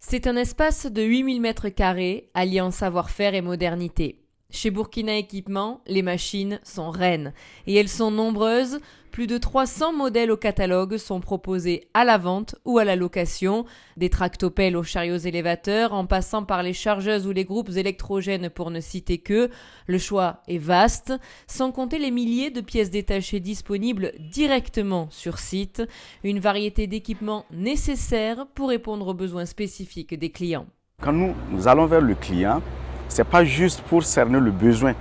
C'est un espace de 8000 m2 alliant savoir-faire et modernité. Chez Burkina Équipement, les machines sont reines et elles sont nombreuses. Plus de 300 modèles au catalogue sont proposés à la vente ou à la location. Des tractopelles aux chariots élévateurs, en passant par les chargeuses ou les groupes électrogènes pour ne citer que. Le choix est vaste, sans compter les milliers de pièces détachées disponibles directement sur site. Une variété d'équipements nécessaires pour répondre aux besoins spécifiques des clients. Quand nous allons vers le client, ce n'est pas juste pour cerner le besoin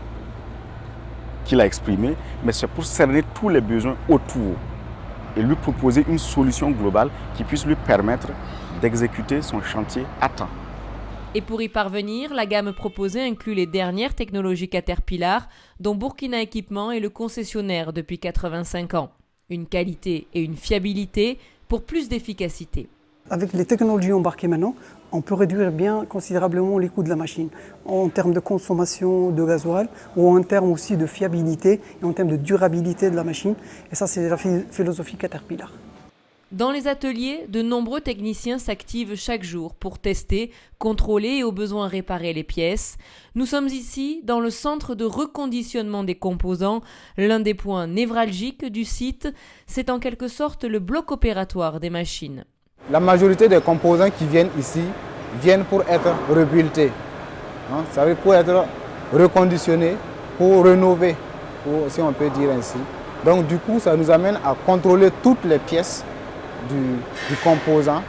qu'il a exprimé, mais c'est pour cerner tous les besoins autour et lui proposer une solution globale qui puisse lui permettre d'exécuter son chantier à temps. Et pour y parvenir, la gamme proposée inclut les dernières technologies Caterpillar, dont Burkina Équipement est le concessionnaire depuis 85 ans. Une qualité et une fiabilité pour plus d'efficacité. Avec les technologies embarquées maintenant, on peut réduire bien considérablement les coûts de la machine en termes de consommation de gasoil ou en termes aussi de fiabilité et en termes de durabilité de la machine. Et ça, c'est la philosophie Caterpillar. Dans les ateliers, de nombreux techniciens s'activent chaque jour pour tester, contrôler et au besoin réparer les pièces. Nous sommes ici dans le centre de reconditionnement des composants, l'un des points névralgiques du site. C'est en quelque sorte le bloc opératoire des machines. La majorité des composants qui viennent ici viennent pour être rebuildés, ça veut dire pour être reconditionnés, pour rénover, si on peut dire ainsi. Donc du coup, ça nous amène à contrôler toutes les pièces du composant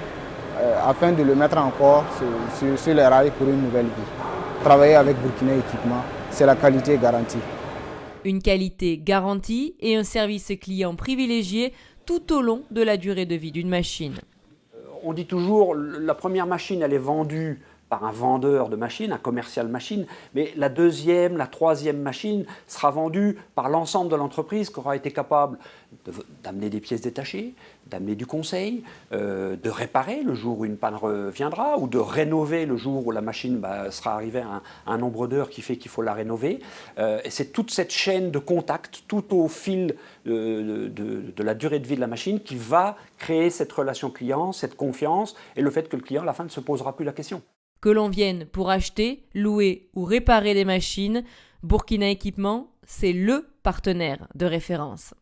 afin de le mettre encore sur les rails pour une nouvelle vie. Travailler avec Burkina Équipement, c'est la qualité garantie. Une qualité garantie et un service client privilégié tout au long de la durée de vie d'une machine. On dit toujours la première machine, elle est vendue par un vendeur de machines, un commercial machine, mais la deuxième, la troisième machine sera vendue par l'ensemble de l'entreprise qui aura été capable d'amener des pièces détachées, d'amener du conseil, de réparer le jour où une panne reviendra ou de rénover le jour où la machine sera arrivée à un nombre d'heures qui fait qu'il faut la rénover. Et c'est toute cette chaîne de contact tout au fil de la durée de vie de la machine qui va créer cette relation client, cette confiance et le fait que le client à la fin ne se posera plus la question. Que l'on vienne pour acheter, louer ou réparer des machines, Burkina Équipement, c'est le partenaire de référence.